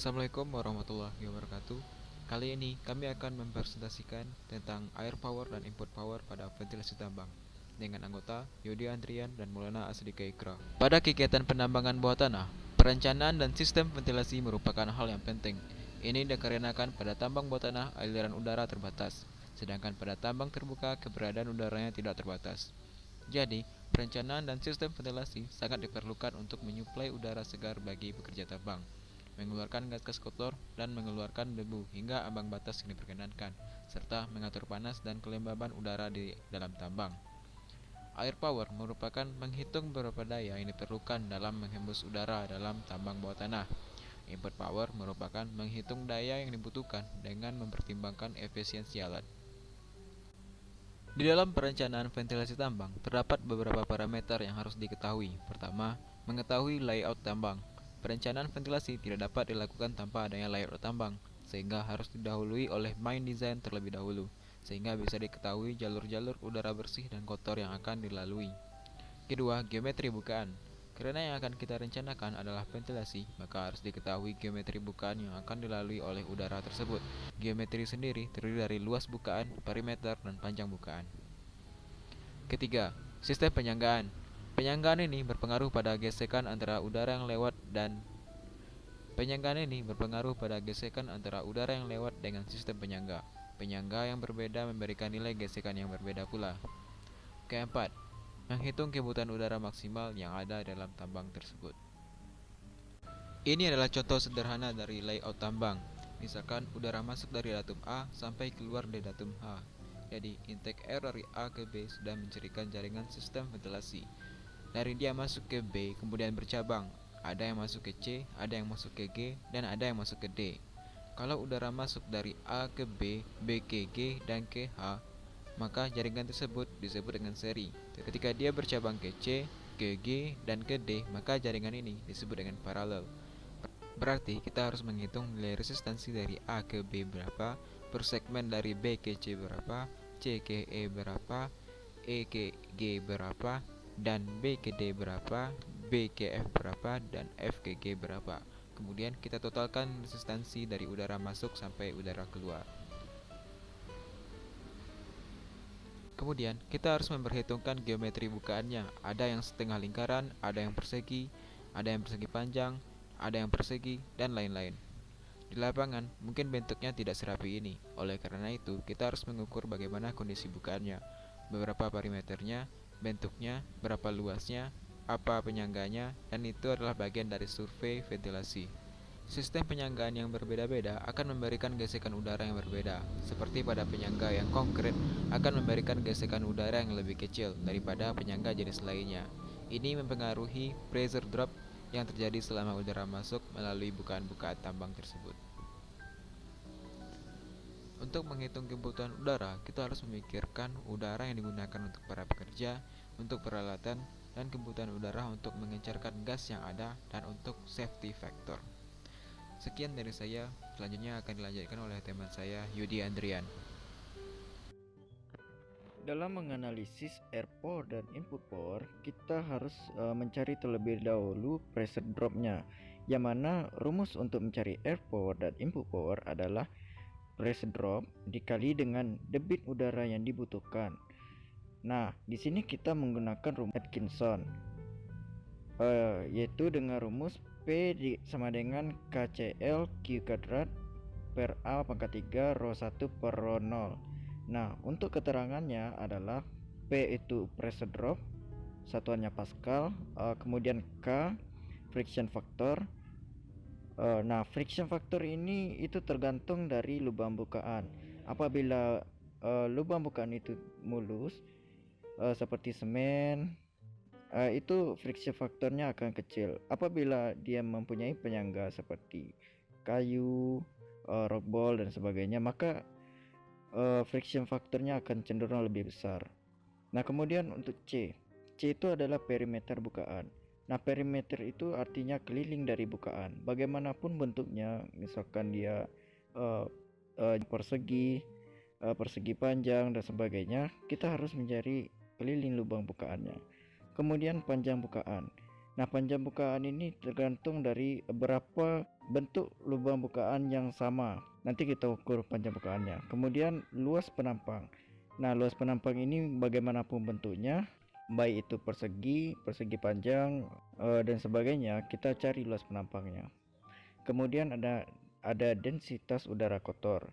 Assalamualaikum warahmatullahi wabarakatuh. Kali ini kami akan mempresentasikan tentang air power dan input power pada ventilasi tambang dengan anggota Yudi Andrian dan Maulana Asdika Ikra. Pada kegiatan penambangan bawah tanah, perencanaan dan sistem ventilasi merupakan hal yang penting. Ini dikarenakan pada tambang bawah tanah aliran udara terbatas, sedangkan pada tambang terbuka keberadaan udaranya tidak terbatas. Jadi, perencanaan dan sistem ventilasi sangat diperlukan untuk menyuplai udara segar bagi pekerja tambang, mengeluarkan gas-gas kotor dan mengeluarkan debu hingga ambang batas yang diperkenankan, serta mengatur panas dan kelembaban udara di dalam tambang. Air power merupakan menghitung beberapa daya yang diperlukan dalam menghembus udara dalam tambang bawah tanah. Input power merupakan menghitung daya yang dibutuhkan dengan mempertimbangkan efisiensi alat. Di dalam perencanaan ventilasi tambang, terdapat beberapa parameter yang harus diketahui. Pertama, mengetahui layout tambang. Perencanaan ventilasi tidak dapat dilakukan tanpa adanya layout tambang, sehingga harus didahului oleh main design terlebih dahulu, sehingga bisa diketahui jalur-jalur udara bersih dan kotor yang akan dilalui. Kedua, geometri bukaan. Karena yang akan kita rencanakan adalah ventilasi, maka harus diketahui geometri bukaan yang akan dilalui oleh udara tersebut. Geometri sendiri terdiri dari luas bukaan, perimeter, dan panjang bukaan. Ketiga, sistem penyanggaan. Penyanggaan ini berpengaruh pada gesekan antara udara yang lewat dengan sistem penyangga. Penyangga yang berbeda memberikan nilai gesekan yang berbeda pula. Keempat, menghitung kebutuhan udara maksimal yang ada dalam tambang tersebut. Ini adalah contoh sederhana dari layout tambang. Misalkan udara masuk dari datum A sampai keluar dari datum H. Jadi, intake air dari A ke B sudah mencirikan jaringan sistem ventilasi. Dari dia masuk ke B, kemudian bercabang. Ada yang masuk ke C, ada yang masuk ke G, dan ada yang masuk ke D. Kalau udara masuk dari A ke B, B ke G, dan ke H, maka jaringan tersebut disebut dengan seri. Ketika dia bercabang ke C, ke G, dan ke D, maka jaringan ini disebut dengan paralel. Berarti kita harus menghitung nilai resistansi dari A ke B berapa, per segmen dari B ke C berapa, C ke E berapa, E ke G berapa, dan B ke D berapa, B ke F berapa, dan F ke G berapa. Kemudian kita totalkan resistansi dari udara masuk sampai udara keluar. Kemudian kita harus memperhitungkan geometri bukaannya. Ada yang setengah lingkaran, ada yang persegi panjang, ada yang persegi, dan lain-lain. Di lapangan, mungkin bentuknya tidak serapi ini. Oleh karena itu, kita harus mengukur bagaimana kondisi bukaannya, beberapa parameternya, bentuknya, berapa luasnya, apa penyangganya, dan itu adalah bagian dari survei ventilasi. Sistem penyanggaan yang berbeda-beda akan memberikan gesekan udara yang berbeda. Seperti pada penyangga yang konkret akan memberikan gesekan udara yang lebih kecil daripada penyangga jenis lainnya. Ini mempengaruhi pressure drop yang terjadi selama udara masuk melalui bukaan-bukaan tambang tersebut. Untuk menghitung kebutuhan udara, kita harus memikirkan udara yang digunakan untuk para pekerja, untuk peralatan, dan kebutuhan udara untuk mengencarkan gas yang ada, dan untuk safety factor. Sekian dari saya, selanjutnya akan dilanjutkan oleh teman saya, Yudi Andrian. Dalam menganalisis air power dan input power, kita harus mencari terlebih dahulu pressure dropnya, yang mana rumus untuk mencari air power dan input power adalah pressure drop dikali dengan debit udara yang dibutuhkan. Nah, di sini kita menggunakan rumus Atkinson, yaitu dengan rumus P sama dengan KCL Q kuadrat per A pangkat 3 rho 1 per rho 0. Nah, untuk keterangannya adalah P itu pressure drop, satuannya Pascal, kemudian K friction factor. Nah, friction factor ini itu tergantung dari lubang bukaan. Apabila lubang bukaan itu mulus, seperti semen, itu friction factornya akan kecil. Apabila dia mempunyai penyangga seperti kayu, rock ball dan sebagainya, maka friction factornya akan cenderung lebih besar. Nah, kemudian untuk C itu adalah perimeter bukaan. Nah, perimeter itu artinya keliling dari bukaan. Bagaimanapun bentuknya, misalkan dia persegi, persegi panjang dan sebagainya, kita harus mencari keliling lubang bukaannya. Kemudian panjang bukaan. Nah, panjang bukaan ini tergantung dari berapa bentuk lubang bukaan yang sama. Nanti kita ukur panjang bukaannya. Kemudian luas penampang. Nah, luas penampang ini bagaimanapun bentuknya, baik itu persegi, persegi panjang, dan sebagainya, kita cari luas penampangnya. Kemudian ada densitas udara kotor,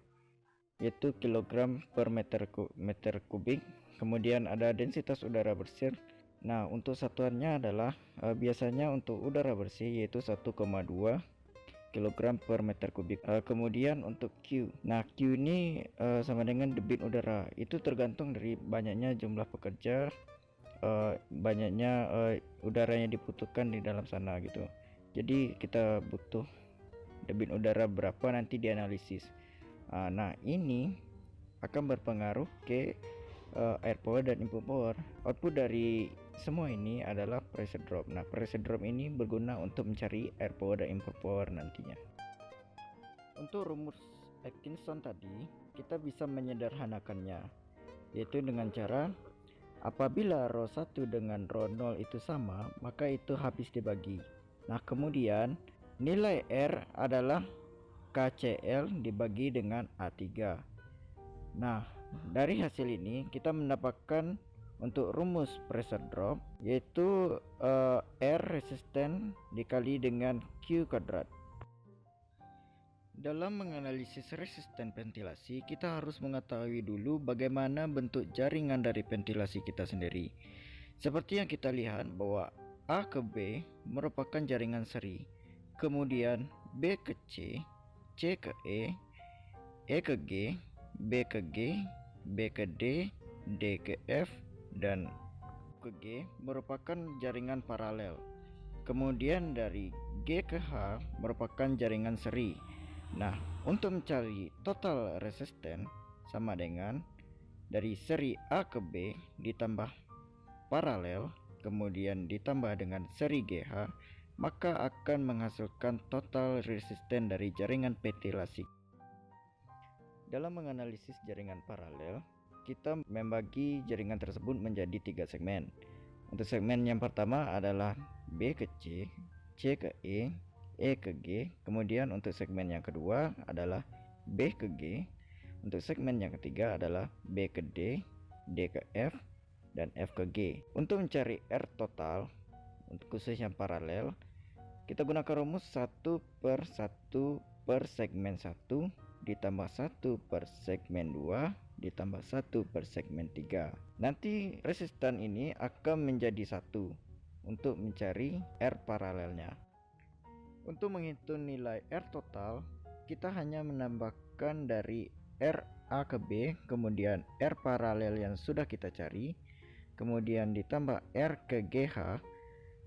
yaitu kilogram per meter kubik. Kemudian ada densitas udara bersih. Nah, untuk satuannya adalah biasanya untuk udara bersih yaitu 1,2 kilogram per meter kubik. Kemudian untuk Q. Nah, Q ini sama dengan debit udara. Itu tergantung dari banyaknya jumlah pekerja, banyaknya udara yang dibutuhkan di dalam sana gitu. Jadi kita butuh debit udara berapa nanti dianalisis. Nah, ini akan berpengaruh ke air power dan input power. Output dari semua ini adalah pressure drop. Nah, pressure drop ini berguna untuk mencari air power dan input power nantinya. Untuk rumus Atkinson tadi, kita bisa menyederhanakannya, yaitu dengan cara apabila rho 1 dengan rho 0 itu sama, maka itu habis dibagi. Nah, kemudian nilai R adalah KCL dibagi dengan A3. Nah, dari hasil ini kita mendapatkan untuk rumus pressure drop, yaitu R resisten dikali dengan Q kuadrat. Dalam menganalisis resisten ventilasi, kita harus mengetahui dulu bagaimana bentuk jaringan dari ventilasi kita sendiri. Seperti yang kita lihat bahwa A ke B merupakan jaringan seri, kemudian B ke C, C ke E ke G, B ke G, B ke D, D ke F, dan ke G merupakan jaringan paralel. Kemudian dari G ke H merupakan jaringan seri. Nah, untuk mencari total resisten sama dengan dari seri A ke B ditambah paralel, kemudian ditambah dengan seri GH, maka akan menghasilkan total resisten dari jaringan ventilasi. Dalam menganalisis jaringan paralel, kita membagi jaringan tersebut menjadi 3 segmen. Untuk segmen yang pertama adalah B ke C, C ke E ke G. Kemudian untuk segmen yang kedua adalah B ke G. Untuk segmen yang ketiga adalah B ke D, D ke F, dan F ke G. Untuk mencari R total untuk khusus yang paralel, kita gunakan rumus 1 per 1 per segmen 1 ditambah 1 per segmen 2 ditambah 1 per segmen 3. Nanti resistan ini akan menjadi 1 untuk mencari R paralelnya. Untuk menghitung nilai R total, kita hanya menambahkan dari R A ke B, kemudian R paralel yang sudah kita cari, kemudian ditambah R ke GH.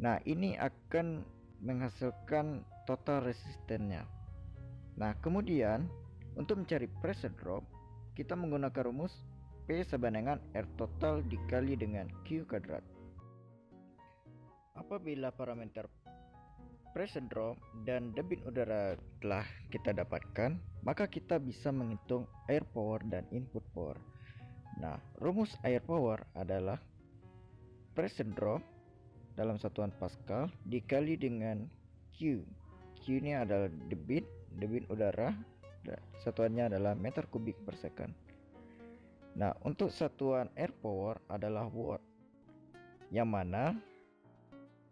Nah, ini akan menghasilkan total resistennya. Nah, kemudian untuk mencari pressure drop, kita menggunakan rumus P sama dengan R total dikali dengan Q kuadrat. Apabila parameter pressure drop dan debit udara telah kita dapatkan, maka kita bisa menghitung air power dan input power. Nah, rumus air power adalah pressure drop dalam satuan Pascal dikali dengan Q. Q ini adalah debit udara, satuannya adalah meter kubik per second. Nah, untuk satuan air power adalah watt, yang mana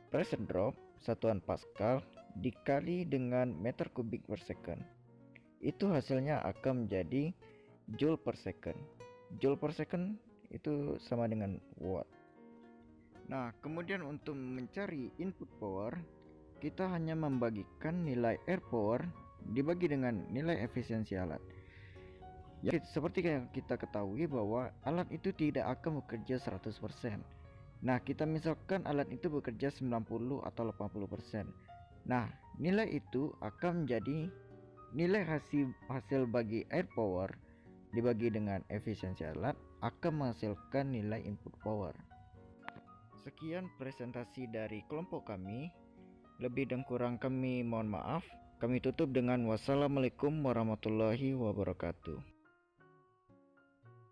pressure drop satuan Pascal dikali dengan meter kubik per second, itu hasilnya akan menjadi joule per second. Joule per second itu sama dengan watt. Nah, kemudian untuk mencari input power, kita hanya membagikan nilai air power dibagi dengan nilai efisiensi alat. Ya, seperti yang kita ketahui bahwa alat itu tidak akan bekerja 100%. Nah, kita misalkan alat itu bekerja 90 atau 80%. Nah, nilai itu akan menjadi nilai hasil bagi air power dibagi dengan efisiensi alat akan menghasilkan nilai input power. Sekian presentasi dari kelompok kami. Lebih dan kurang kami mohon maaf. Kami tutup dengan wassalamualaikum warahmatullahi wabarakatuh.